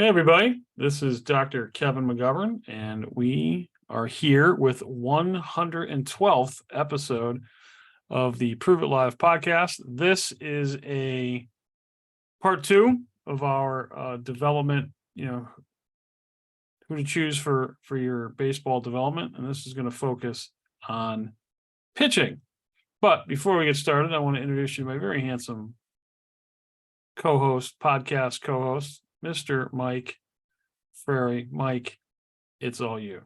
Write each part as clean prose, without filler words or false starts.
Hey, everybody. This is Dr. Kevin McGovern, and we are here with 112th episode of the Prove It Live podcast. This is a part two of our development, who to choose for your baseball development. And this is going to focus on pitching. But before we get started, I want to introduce you to my very handsome podcast co-host, Mr. Mike Frary. Mike, it's all you.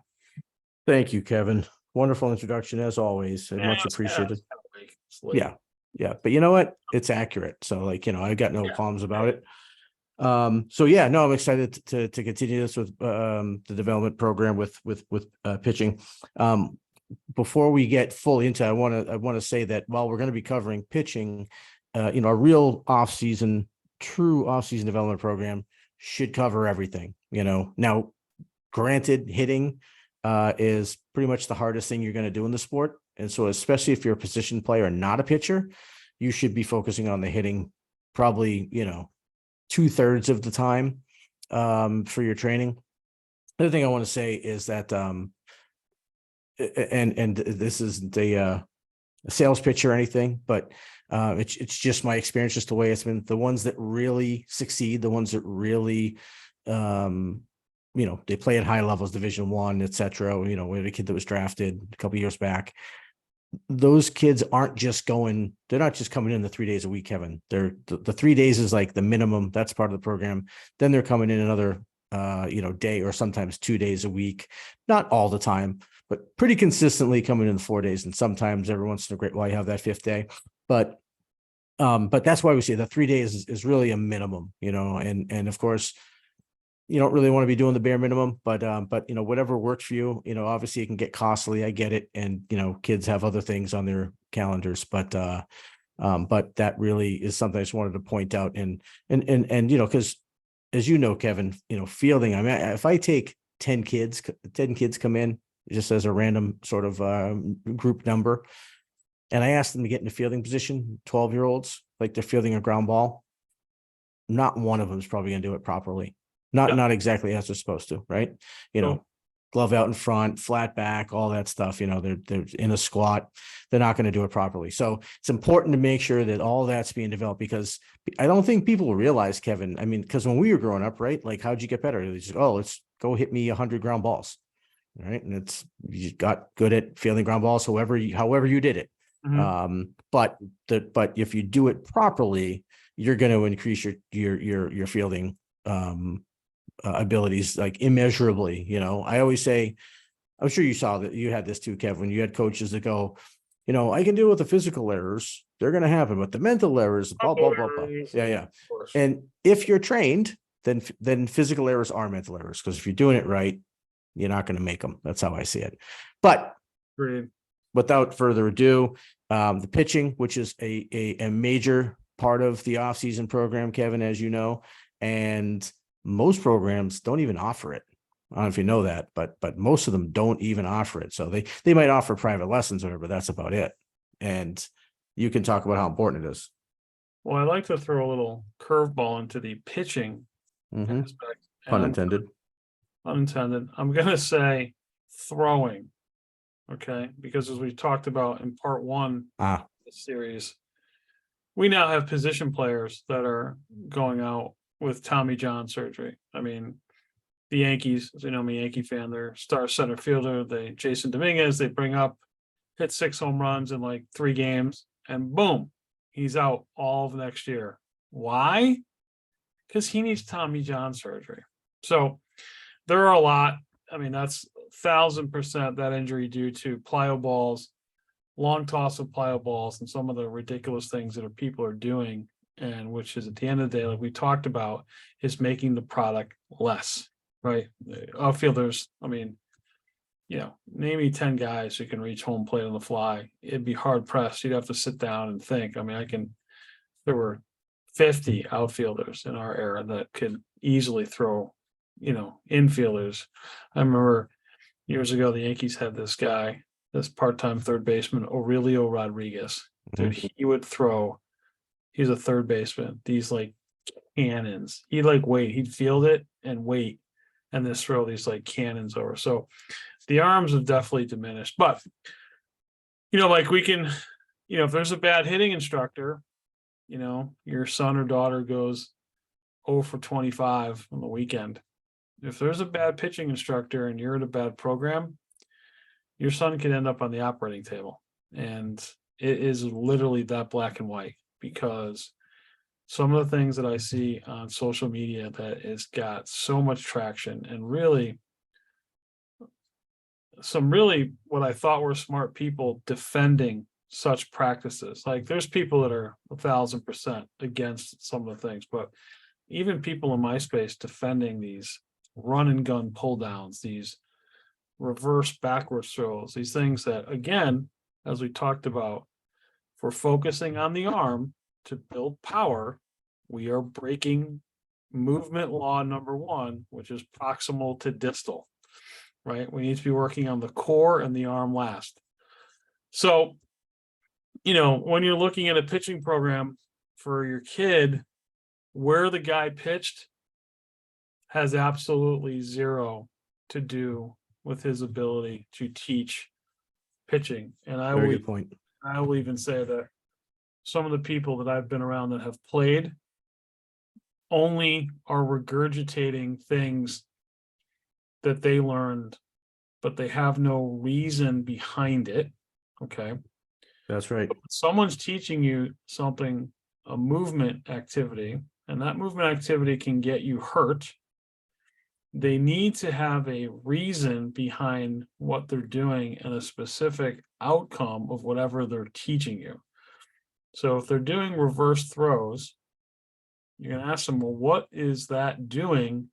Thank you, Kevin. Wonderful introduction as always. Much appreciated. Yeah. But you know what? It's accurate. So I got no qualms about it. I'm excited to continue this with the development program with pitching. Before we get fully into it, I want to say that while we're going to be covering pitching, a real true off-season development program should cover everything. Now, granted, hitting is pretty much the hardest thing you're going to do in the sport. And so especially if you're a position player and not a pitcher, you should be focusing on the hitting probably, 2/3 of the time for your training. The other thing I want to say is that, and this isn't a sales pitch or anything, but it's just my experience, just the way it's been. The ones that really succeed, the ones that really, they play at high levels, Division I, et cetera. We had a kid that was drafted a couple of years back. Those kids they're not just coming in the 3 days a week, Kevin. The 3 days is like the minimum. That's part of the program. Then they're coming in another, day or sometimes 2 days a week, not all the time, but pretty consistently coming in 4 days. And sometimes every once in a great while you have that fifth day. But that's why we say the 3 days is really a minimum, and of course, you don't really want to be doing the bare minimum, but whatever works for you, obviously it can get costly. I get it. And, kids have other things on their calendars, but that really is something I just wanted to point out. And because as Kevin, fielding, I mean, if I take 10 kids come in just as a random sort of group number, and I asked them to get in a fielding position, 12-year-olds, like they're fielding a ground ball, not one of them is probably going to do it properly. Not exactly as they're supposed to, right? Glove out in front, flat back, all that stuff, they're in a squat. They're not going to do it properly. So it's important to make sure that all that's being developed, because I don't think people realize, Kevin, I mean, because when we were growing up, right? Like, how'd you get better? They just, let's go hit me 100 ground balls. Right. And you got good at fielding ground balls, however you did it. Mm-hmm. But if you do it properly, you're going to increase your fielding abilities like immeasurably. I always say, I'm sure you saw that you had this too, Kevin, when you had coaches that go, I can deal with the physical errors, they're going to happen, but the mental errors, blah, blah, blah, blah. Yeah. And if you're trained, then physical errors are mental errors, because if you're doing it right, you're not going to make them. That's how I see it. But without further ado, the pitching, which is a major part of the off-season program, Kevin, as you know, and most programs don't even offer it. I don't know if you know that, but most of them don't even offer it. So they might offer private lessons or whatever, but that's about it. And you can talk about how important it is. Well, I like to throw a little curveball into the pitching aspect. Unintended. Unintended. I'm going to say throwing. Okay. Because as we talked about in part one of the series, we now have position players that are going out with Tommy John surgery. I mean, the Yankees, as you know, I'm a Yankee fan, their star center fielder, Jason Dominguez, they bring up, hit 6 home runs in like 3 games, and boom, he's out all of next year. Why? Because he needs Tommy John surgery. So there are a lot. I mean, that's 1,000% that injury due to plyo balls, long toss of plyo balls, and some of the ridiculous things that people are doing, and which is at the end of the day, like we talked about, is making the product less, right? Outfielders, I mean, name me 10 guys who can reach home plate on the fly. It'd be hard pressed. You'd have to sit down and think. I mean, there were 50 outfielders in our era that could easily throw, infielders. I remember years ago, the Yankees had this guy, this part-time third baseman, Aurelio Rodriguez. Dude, he would throw. He's a third baseman. These like cannons. He'd like wait, he'd field it and wait, and just throw these like cannons over. So the arms have definitely diminished. But like we can, if there's a bad hitting instructor, your son or daughter goes 0 for 25 on the weekend. If there's a bad pitching instructor and you're at a bad program, your son could end up on the operating table. And it is literally that black and white, because some of the things that I see on social media that has got so much traction, and really some really what I thought were smart people defending such practices. Like there's people that are 1,000% against some of the things, but even people in my space defending these run and gun pull downs, these reverse backwards throws, these things that, again, as we talked about, if we're focusing on the arm to build power, we are breaking movement law number 1, which is proximal to distal, right? We need to be working on the core and the arm last. So, when you're looking at a pitching program for your kid, where the guy pitched has absolutely zero to do with his ability to teach pitching. And Very good point. I will even say that some of the people that I've been around that have played only are regurgitating things that they learned, but they have no reason behind it. Okay. That's right. Someone's teaching you something, a movement activity, and that movement activity can get you hurt. They need to have a reason behind what they're doing and a specific outcome of whatever they're teaching you. So if they're doing reverse throws, you're going to ask them, well, what is that doing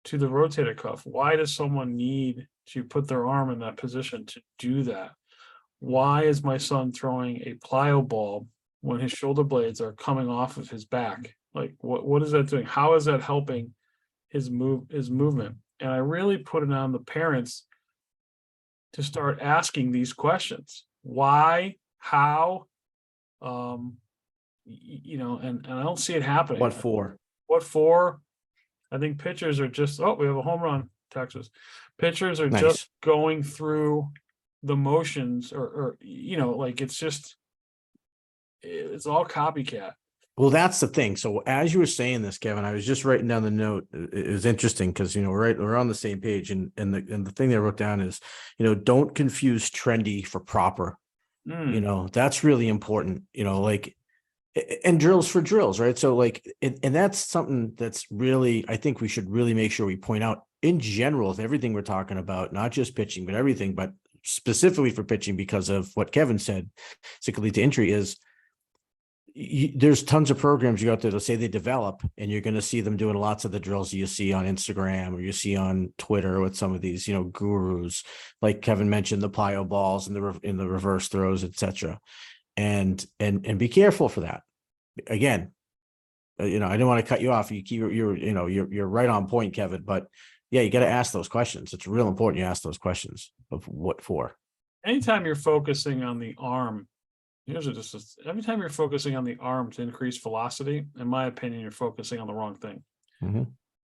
to the rotator cuff? Why does someone need to put their arm in that position to do that? Why is my son throwing a plyo ball when his shoulder blades are coming off of his back? Like, what is that doing? How is that helping his movement? And I really put it on the parents to start asking these questions. Why? How? And I don't see it happening. What for? What for? I think pitchers are just, we have a home run, Texas. Pitchers are just going through the motions, or like it's all copycat. Well, that's the thing. So as you were saying this, Kevin, I was just writing down the note. It was interesting because we're on the same page, and the thing that I wrote down is, don't confuse trendy for proper. That's really important. And drills for drills, right? So and that's something that's really, I think we should really make sure we point out in general with everything we're talking about, not just pitching, but everything, but specifically for pitching, because of what Kevin said, it could lead to injury, is there's tons of programs you got there to say they develop, and you're going to see them doing lots of the drills you see on Instagram or you see on Twitter with some of these, gurus, like Kevin mentioned, the plyo balls and in the reverse throws, etc. And be careful for that. Again, I didn't want to cut you off. You're right on point, Kevin, but yeah, you got to ask those questions. It's real important you ask those questions of what for. Anytime you're focusing on the arm, every time you're focusing on the arm to increase velocity, in my opinion, you're focusing on the wrong thing. Mm-hmm.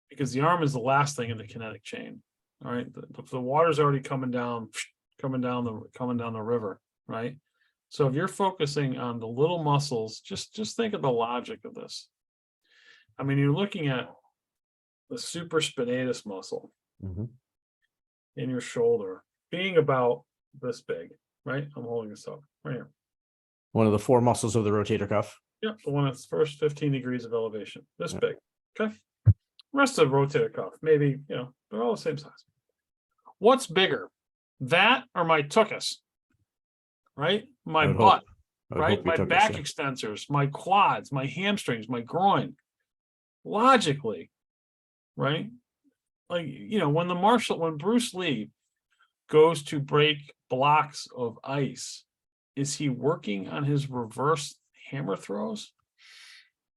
Because the arm is the last thing in the kinetic chain. All right. The water's already coming down the river, right? So if you're focusing on the little muscles, just think of the logic of this. I mean, you're looking at the supraspinatus muscle in your shoulder being about this big, right? I'm holding this up right here. One of the 4 muscles of the rotator cuff. Yep, the one that's first 15 degrees of elevation, this big. Okay. Rest of the rotator cuff, maybe, they're all the same size. What's bigger, that or my tuchus? Right? My butt, right? My back extensors, my quads, my hamstrings, my groin. Logically, right? Like, when Bruce Lee goes to break blocks of ice, is he working on his reverse hammer throws?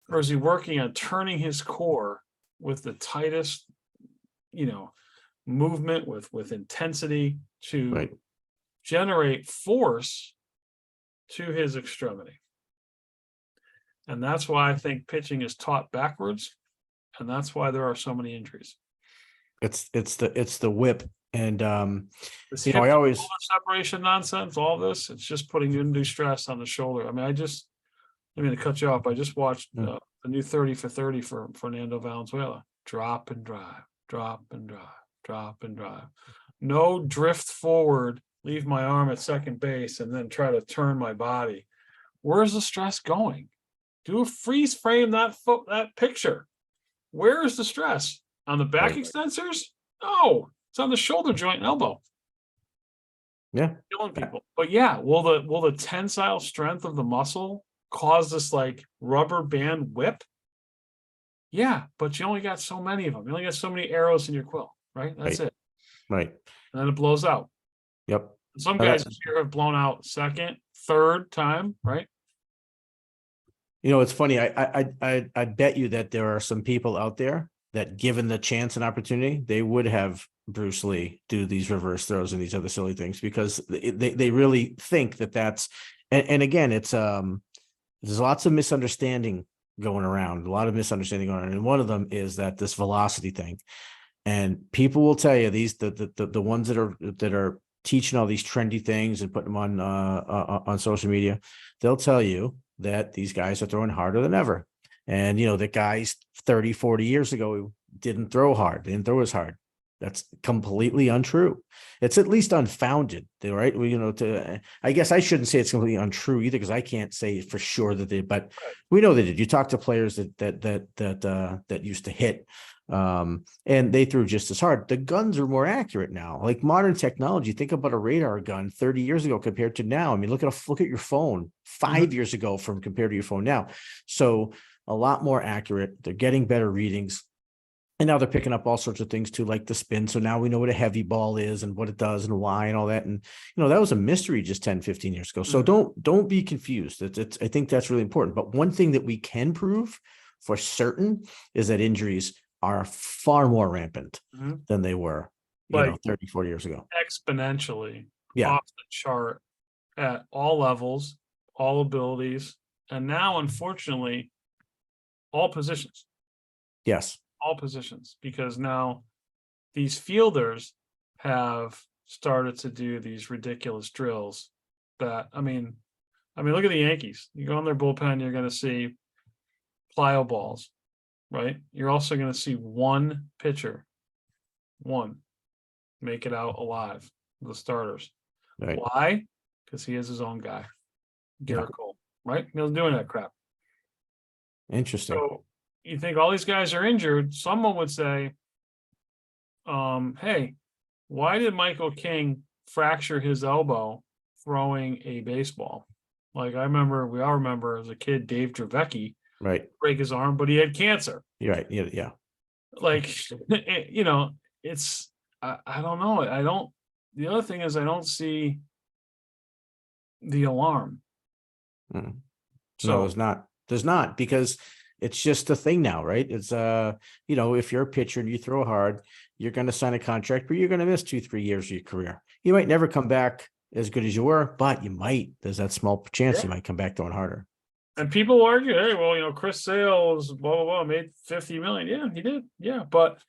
Or is he working on turning his core with the tightest, movement with intensity to generate force to his extremity? And that's why I think pitching is taught backwards. And that's why there are so many injuries. It's the whip. And This you know, hip I to always shoulder separation nonsense, all this, it's just putting undue stress on the shoulder. I mean, to cut you off. I just watched the new 30 for 30 for Fernando Valenzuela. Drop and drive, drop and drive, drop and drive. No drift forward, leave my arm at second base, and then try to turn my body. Where's the stress going? Do a freeze frame that picture. Where is the stress? On the back Right. extensors? No, it's on the shoulder joint and elbow. Yeah. Killing people. But yeah, will the tensile strength of the muscle cause this like rubber band whip? Yeah, but you only got so many of them. You only got so many arrows in your quill, right? That's Right. it. Right. And then it blows out. Yep. Some guys this year have blown out second, third time, right? You know, it's funny. I bet you that there are some people out there that, given the chance and opportunity, they would have Bruce Lee do these reverse throws and these other silly things, because they really think that that's, and again, it's there's lots of misunderstanding going around, and one of them is that this velocity thing, and people will tell you the ones that are teaching all these trendy things and putting them on social media, they'll tell you that these guys are throwing harder than ever. And, you know, the guys 30, 40 years ago didn't throw hard. They didn't throw as hard. That's completely untrue. It's at least unfounded, right? I guess I shouldn't say it's completely untrue either, because I can't say for sure that they, but we know they did. You talk to players that used to hit, and they threw just as hard. The guns are more accurate now. Like modern technology, think about a radar gun 30 years ago compared to now. I mean, look at your phone 5 years ago compared to your phone now. So a lot more accurate. They're getting better readings. And now they're picking up all sorts of things too, like the spin. So now we know what a heavy ball is and what it does and why and all that. And, you know, that was a mystery just 10, 15 years ago. So don't be confused. I think that's really important. But one thing that we can prove for certain is that injuries are far more rampant than they were, 30, 40 years ago. Exponentially off the chart at all levels, all abilities, and now, unfortunately, all positions. Yes. All positions, because now these fielders have started to do these ridiculous drills that, I mean, look at the Yankees. You go in their bullpen, you're going to see plyo balls, right? You're also going to see one pitcher, make it out alive, the starters. Right. Why? Because he is his own guy, Garrett Cole, right? He was doing that crap. Interesting. So you think all these guys are injured, someone would say, hey, why did Michael King fracture his elbow throwing a baseball? Like we all remember as a kid, Dave Dravecky break his arm, but he had cancer. You're right. Yeah. Like, you know, it's, I don't know. The other thing is I don't see the alarm. So there's not, because it's just a thing now, right? It's if you're a pitcher and you throw hard, you're going to sign a contract, but you're going to miss 2-3 years of your career. You might never come back as good as you were, but you might. There's that small chance you might come back throwing harder. And people argue, hey, well, Chris Sale's blah blah blah made $50 million. Yeah, he did. Yeah, but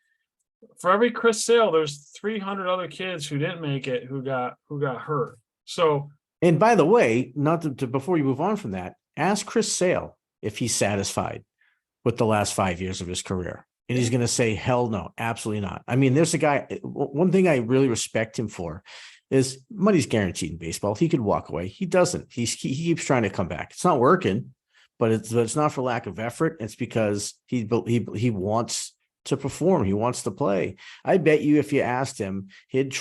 for every Chris Sale, there's 300 other kids who didn't make it who got hurt. So, and by the way, not to before you move on from that, ask Chris Sale if he's satisfied with the last 5 years of his career. And he's going to say, hell no, absolutely not. I mean, there's a guy, one thing I really respect him for is money's guaranteed in baseball. He could walk away. He doesn't. He keeps trying to come back. It's not working, but it's not for lack of effort. It's because he wants to perform. He wants to play. I bet you if you asked him, he'd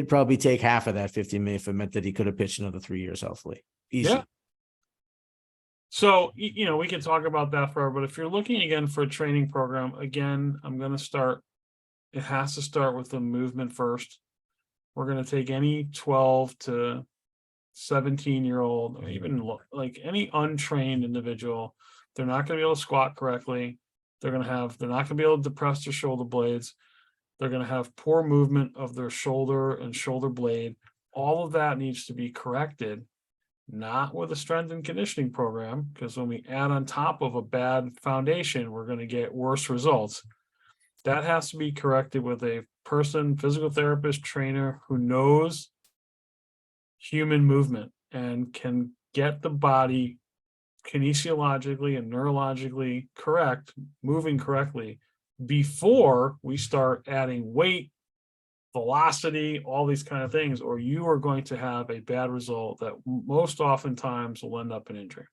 probably take half of that 50 million if it meant that he could have pitched another 3 years healthily. Easy. Yeah. So, we can talk about that forever, but if you're looking again for a training program, again, it has to start with the movement first. We're going to take any 12 to 17-year-old, or even like any untrained individual. They're not going to be able to squat correctly. They're not going to be able to depress their shoulder blades. They're going to have poor movement of their shoulder and shoulder blade. All of that needs to be corrected. not with a strength and conditioning program, because when we add on top of a bad foundation, we're going to get worse results. That has to be corrected with a person, physical therapist, trainer who knows human movement and can get the body kinesiologically and neurologically correct, moving correctly before we start adding weight, velocity, all these kind of things, or you are going to have a bad result that most oftentimes will end up in injury.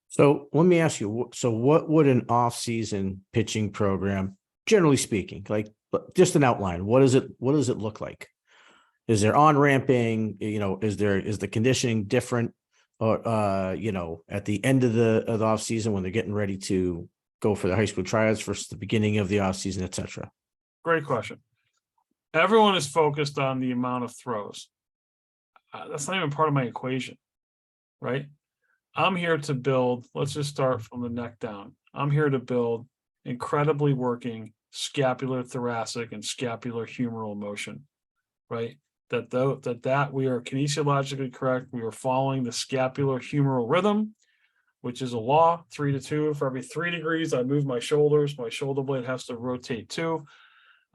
So let me ask you, so what would an off-season pitching program, generally speaking, like just an outline, what does it look like? Is there on-ramping, is the conditioning different, or at the end of the off season when they're getting ready to go for the high school tryouts versus the beginning of the off season, et cetera? Great question. Everyone is focused on the amount of throws. That's not even part of my equation, right? I'm here to build, let's just start from the neck down. I'm here to build incredibly working scapular, thoracic, and scapular humeral motion, right? That we are kinesiologically correct. We are following the scapular humeral rhythm, which is a law, 3 to 2. For every 3 degrees, I move my shoulders. My shoulder blade has to rotate 2.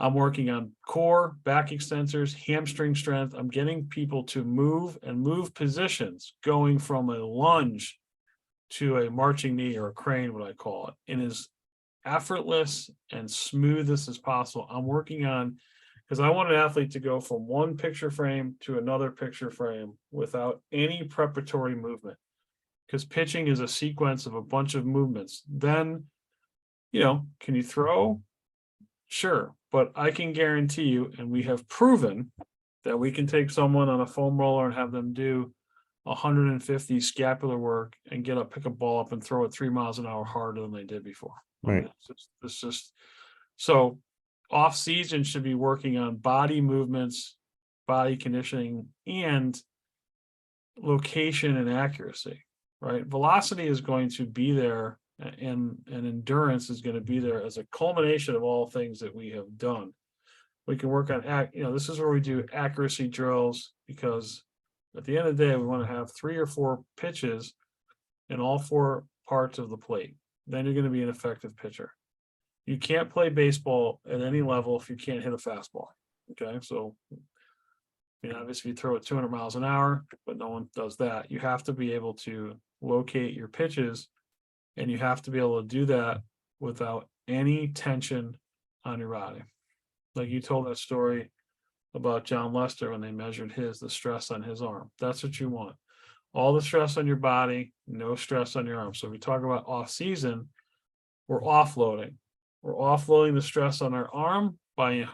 I'm working on core, back extensors, hamstring strength. I'm getting people to move and move positions, going from a lunge to a marching knee or a crane, what I call it, in as effortless and smoothest as possible. I'm working on, because I want an athlete to go from one picture frame to another picture frame without any preparatory movement, because pitching is a sequence of a bunch of movements. Then, can you throw? Sure. But I can guarantee you, and we have proven that we can take someone on a foam roller and have them do 150 scapular work and pick a ball up and throw it 3 miles an hour harder than they did before. Right. It's just so off season should be working on body movements, body conditioning, and location and accuracy, right? Velocity is going to be there, and endurance is going to be there as a culmination of all things that we have done. We can work on, this is where we do accuracy drills, because at the end of the day, we want to have 3 or 4 pitches in all 4 parts of the plate. Then you're going to be an effective pitcher. You can't play baseball at any level if you can't hit a fastball. Okay. So, obviously you throw it 200 miles an hour, but no one does that. You have to be able to locate your pitches, and you have to be able to do that without any tension on your body. Like you told that story about John Lester when they measured the stress on his arm. That's what you want. All the stress on your body, no stress on your arm. So we talk about off season, we're offloading. We're offloading the stress on our arm by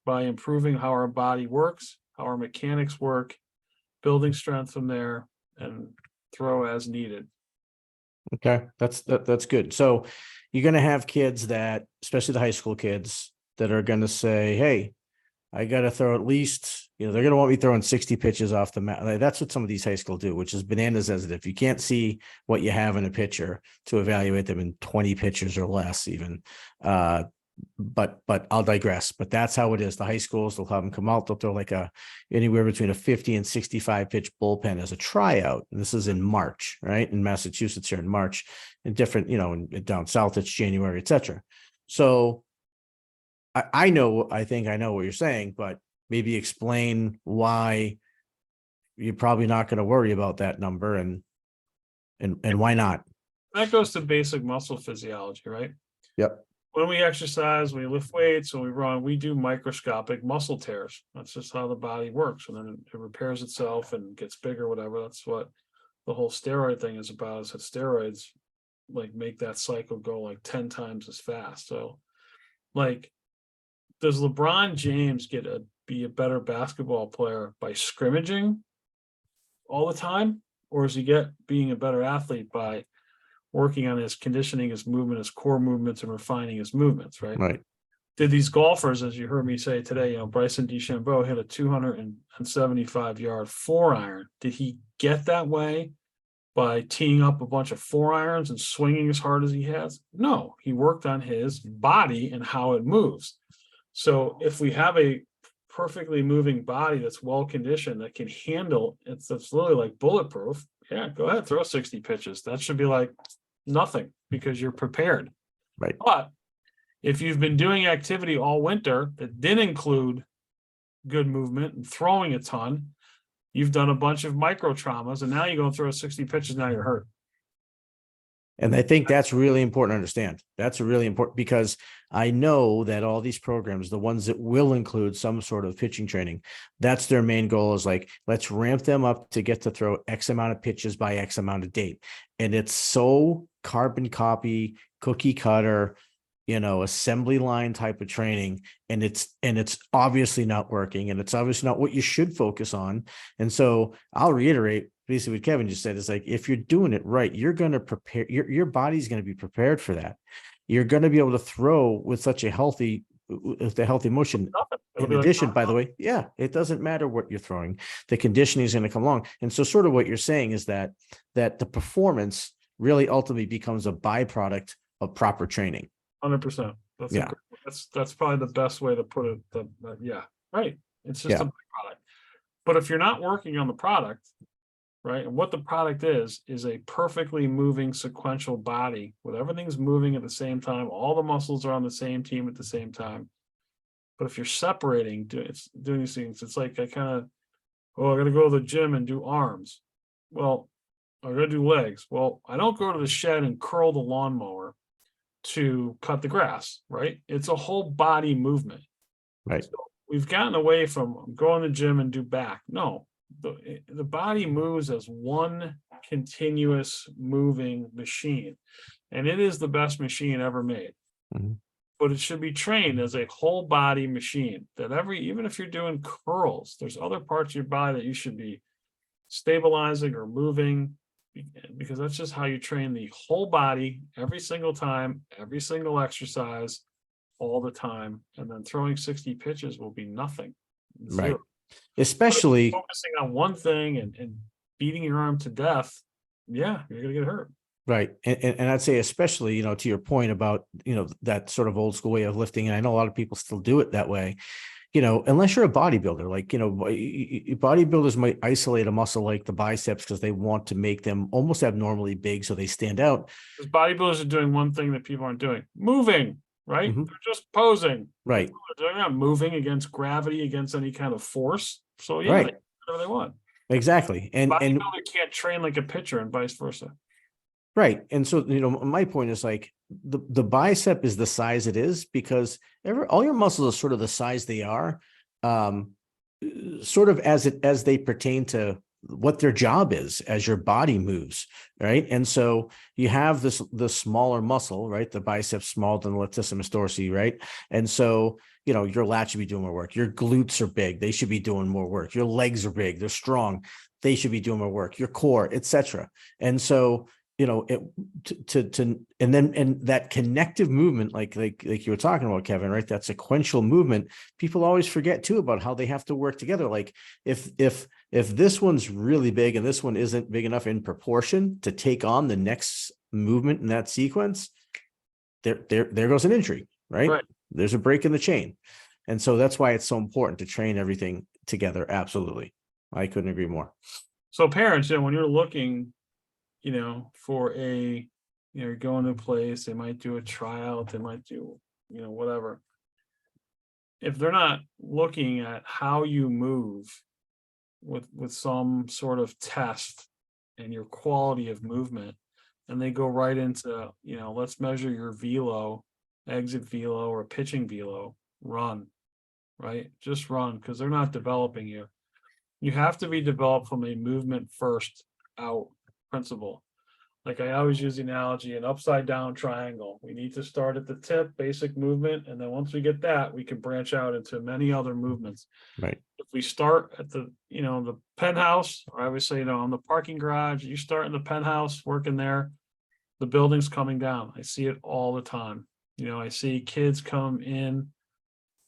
improving how our body works, how our mechanics work, building strength from there, and throw as needed. Okay, that's good. So you're going to have kids that, especially the high school kids, that are going to say, hey, I got to throw at least, they're going to want me throwing 60 pitches off the mat. Like, that's what some of these high school do, which is bananas, as if you can't see what you have in a pitcher to evaluate them in 20 pitches or less even. But I'll digress. But that's how it is. The high schools, they'll have them come out. They'll throw like anywhere between a 50 and 65 pitch bullpen as a tryout. And this is in March, right? In Massachusetts here in March, and different, down south, it's January, etc. So I think I know what you're saying, but maybe explain why you're probably not going to worry about that number, and why not. That goes to basic muscle physiology, right? Yep. When we exercise, when we lift weights, when we run, we do microscopic muscle tears. That's just how the body works. And then it repairs itself and gets bigger, whatever. That's what the whole steroid thing is about, is that steroids make that cycle go 10 times as fast. So does LeBron James be a better basketball player by scrimmaging all the time? Or does he being a better athlete by working on his conditioning, his movement, his core movements, and refining his movements, right? Right. Did these golfers, as you heard me say today, Bryson DeChambeau hit a 275-yard 4-iron. Did he get that way by teeing up a bunch of 4-irons and swinging as hard as he has? No, he worked on his body and how it moves. So if we have a perfectly moving body that's well conditioned, that can handle, it's literally like bulletproof, yeah, go ahead, throw 60 pitches. That should be like nothing because you're prepared. Right. But if you've been doing activity all winter that didn't include good movement and throwing a ton, you've done a bunch of micro traumas, and now you go and throw 60 pitches, now you're hurt. And I think that's really important to understand. That's really important because I know that all these programs, the ones that will include some sort of pitching training, that's their main goal is like, let's ramp them up to get to throw X amount of pitches by X amount of date. And it's so carbon copy, cookie cutter, assembly line type of training. And it's obviously not working. And it's obviously not what you should focus on. And so I'll reiterate basically what Kevin just said is like, if you're doing it right, you're going to prepare, your body's going to be prepared for that. You're going to be able to throw with a healthy motion. In addition, by the way, yeah, it doesn't matter what you're throwing. The conditioning is going to come along. And so sort of what you're saying is that the performance really ultimately becomes a byproduct of proper training. 100%. That's probably the best way to put it. Yeah, right. It's just a byproduct. But if you're not working on the product, right, and what the product is a perfectly moving sequential body with everything's moving at the same time. All the muscles are on the same team at the same time. But if you're separating, doing these things, it's like I got to go to the gym and do arms. Well, I got to do legs. Well, I don't go to the shed and curl the lawnmower to cut the grass, right? It's a whole body movement. Right. So we've gotten away from going to the gym and do back. No, the body moves as one continuous moving machine, and it is the best machine ever made. Mm-hmm. But it should be trained as a whole body machine that even if you're doing curls, there's other parts of your body that you should be stabilizing or moving, because that's just how you train the whole body every single time, every single exercise, all the time. And then throwing 60 pitches will be nothing. Zero. Right. Especially focusing on one thing and beating your arm to death. Yeah, you're gonna get hurt. Right. And I'd say, especially, to your point about, that sort of old school way of lifting. And I know a lot of people still do it that way, unless you're a bodybuilder, like, bodybuilders might isolate a muscle like the biceps because they want to make them almost abnormally big so they stand out. Because bodybuilders are doing one thing that people aren't doing, moving, right? Mm-hmm. They're just posing. Right. They're not moving against gravity, against any kind of force. So yeah, right. They do whatever they want. Exactly. And bodybuilder can't train like a pitcher and vice versa. Right. And so, my point is like the bicep is the size it is because all your muscles are sort of the size they are, sort of as they pertain to what their job is as your body moves. Right. And so you have the smaller muscle, right? The biceps smaller than the latissimus dorsi. Right. And so, your lats should be doing more work. Your glutes are big. They should be doing more work. Your legs are big. They're strong. They should be doing more work. Your core, etc. And so, and that connective movement, like you were talking about, Kevin, right? That sequential movement, people always forget too about how they have to work together. Like if this one's really big and this one isn't big enough in proportion to take on the next movement in that sequence, there goes an injury, right? There's a break in the chain. And so that's why it's so important to train everything together. Absolutely. I couldn't agree more. So parents, when you're looking, for you're going to a place, they might do a tryout, they might do, whatever. If they're not looking at how you move with some sort of test and your quality of movement, and they go right into, let's measure your velo, exit velo or pitching velo, run, right? Just run, because they're not developing you. You have to be developed from a movement first out principle. Like I always use the analogy, an upside down triangle. We need to start at the tip, basic movement, and then once we get that, we can branch out into many other movements. Right. If we start at the penthouse, or I always say, on the parking garage, you start in the penthouse working there, the building's coming down. I see it all the time. I see kids come in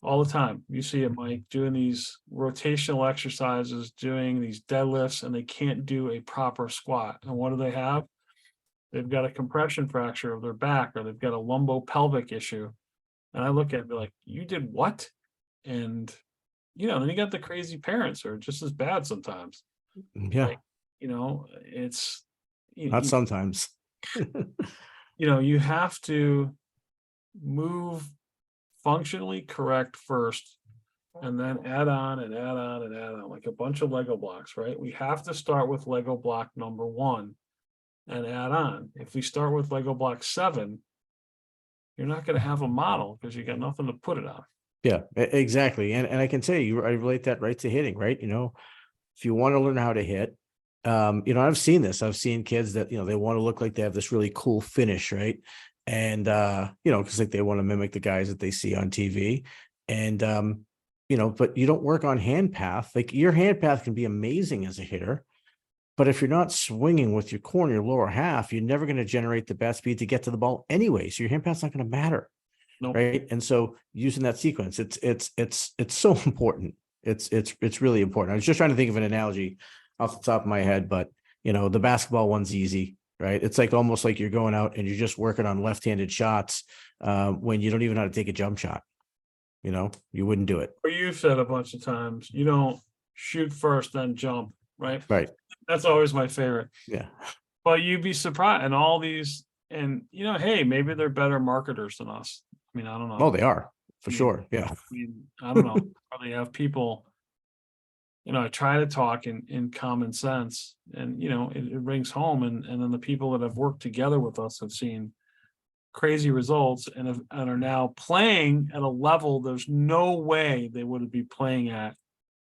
all the time. You see it, Mike, doing these rotational exercises, doing these deadlifts, and they can't do a proper squat. And what do they have? They've got a compression fracture of their back, or they've got a lumbopelvic issue. And I look at it and be like, you did what? And, then you got the crazy parents who are just as bad sometimes. Yeah. Like, it's, Not sometimes. you have to move functionally correct first, and then add on and add on and add on, like a bunch of Lego blocks, right? We have to start with Lego block number 1 and add on. If we start with Lego block 7, you're not going to have a model because you got nothing to put it on. Yeah, exactly. And I can tell you, I relate that right to hitting, right? If you want to learn how to hit, I've seen this. I've seen kids that, they want to look like they have this really cool finish, right? And, because like they want to mimic the guys that they see on TV. And, but you don't work on hand path. Like your hand path can be amazing as a hitter, but if you're not swinging with your core in your lower half, you're never going to generate the best speed to get to the ball anyway. So your hand path's not going to matter. Nope. Right. And so using that sequence, it's so important. It's really important. I was just trying to think of an analogy off the top of my head, but the basketball one's easy, right? It's like almost like you're going out and you're just working on left-handed shots when you don't even know how to take a jump shot. You wouldn't do it. Or you've said a bunch of times, you don't shoot first, then jump, right? Right. That's always my favorite. Yeah. But you'd be surprised, and all these, and hey, maybe they're better marketers than us. I mean, I don't know. Oh, they are for sure. Yeah. I mean, I don't know. Probably have people, I try to talk in common sense, and it rings home, and then the people that have worked together with us have seen crazy results and are now playing at a level there's no way they would be playing at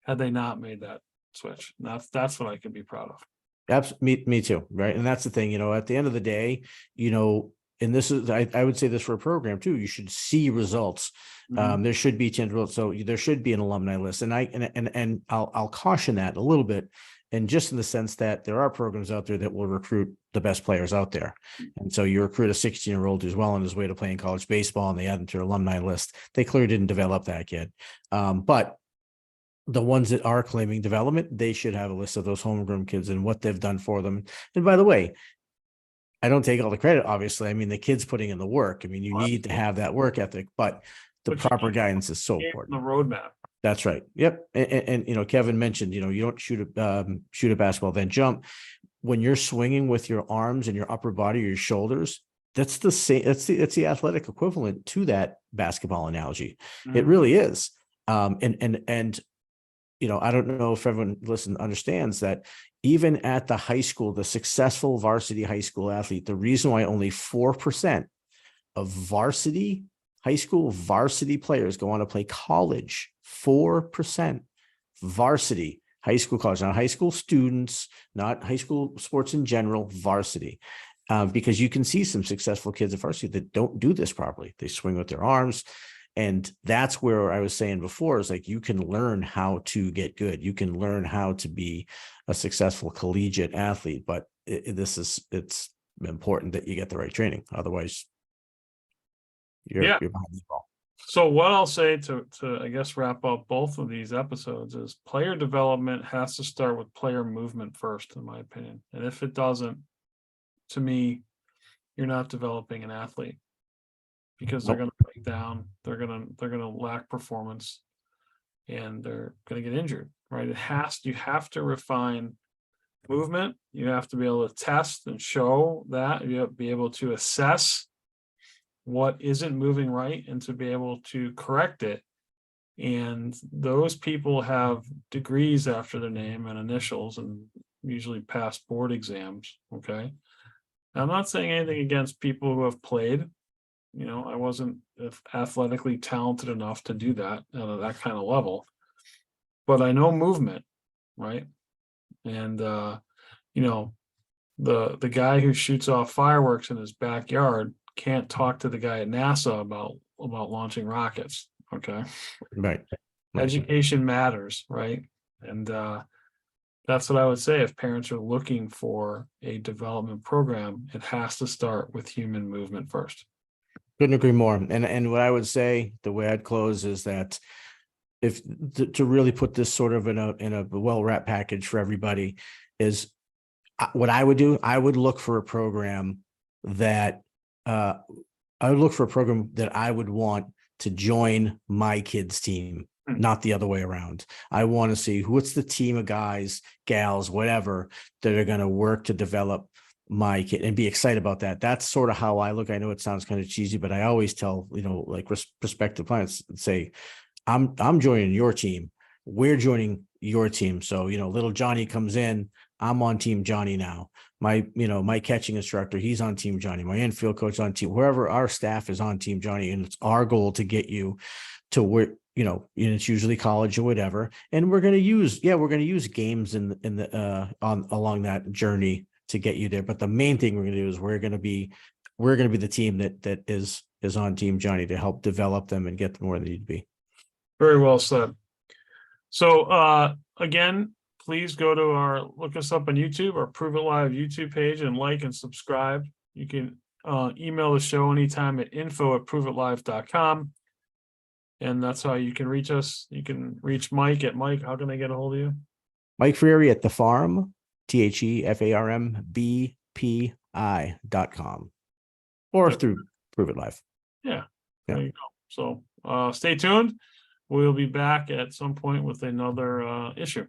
had they not made that switch. And that's what I can be proud of. Absolutely. Me too. Right. And that's the thing, at the end of the day, and this is, I would say this for a program too, you should see results. Mhm. There should be tangible. So there should be an alumni list. And I'll caution that a little bit. And just in the sense that there are programs out there that will recruit the best players out there. And so you recruit a 16-year-old who's well on his way to playing college baseball and they add them to your alumni list. They clearly didn't develop that kid. But the ones that are claiming development, they should have a list of those homegrown kids and what they've done for them. And by the way, I don't take all the credit, obviously. I mean, the kid's putting in the work. I mean, you need to have that work ethic, but the proper guidance is so important. The roadmap. That's right. Yep. And Kevin mentioned, you don't shoot a basketball, then jump. When you're swinging with your arms and your upper body, or your shoulders, that's the same. It's the athletic equivalent to that basketball analogy. Mm-hmm. It really is. I don't know if everyone understands that even at the high school, the successful varsity high school athlete, the reason why only 4% of high school varsity players go on to play college, 4% varsity, high school, college, not high school students, not high school sports in general, varsity. Because you can see some successful kids at varsity that don't do this properly. They swing with their arms. And that's where I was saying before, is like, you can learn how to get good. You can learn how to be a successful collegiate athlete, but it's important that you get the right training. Otherwise you're behind the ball. So what I'll say to I guess wrap up both of these episodes is player development has to start with player movement first, in my opinion. And if it doesn't, to me, you're not developing an athlete. Because they're going to break down, they're going to lack performance, and they're going to get injured, right? You have to refine movement. You have to be able to test and show that. You have to be able to assess what isn't moving right and to be able to correct it. And those people have degrees after their name and initials, and usually pass board exams. Okay. Now, I'm not saying anything against people who have played. I wasn't athletically talented enough to do that at that kind of level, but I know movement, right? And the guy who shoots off fireworks in his backyard can't talk to the guy at NASA about launching rockets. Okay, right. Education matters, right? And that's what I would say. If parents are looking for a development program, it has to start with human movement first. Couldn't agree more. And what I would say, the way I'd close, is that if to really put this sort of in a well-wrapped package for everybody, is what I would do. I would look for a program that I would want to join my kids' team not the other way around. I want to see what's the team of guys, gals, whatever, that are going to work to develop my kid and be excited about that. That's sort of how I look. I know it sounds kind of cheesy, but I always tell, like prospective clients, say, I'm joining your team. We're joining your team. So, little Johnny comes in, I'm on team Johnny now. My catching instructor, he's on team Johnny. My infield coach on team, wherever our staff is on team Johnny. And it's our goal to get you to where, it's usually college or whatever. And we're going to use games along that journey to get you there. But the main thing we're going to do is we're going to be the team that is on team Johnny to help develop them and get them where they need to be. Very well said. So again, please go to look us up on YouTube, our Prove It Live YouTube page, and like and subscribe. You can email the show anytime at info@proveitlive.com. And that's how you can reach us. You can reach Mike at Mike. How can they get a hold of you? Mike Freary at the farm, TheFarmbBPI.com, or through Prove It Live. Yeah. There you go. So stay tuned. We'll be back at some point with another issue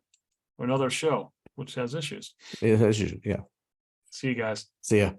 or another show, which has issues. It has issues. Yeah. See you guys. See ya.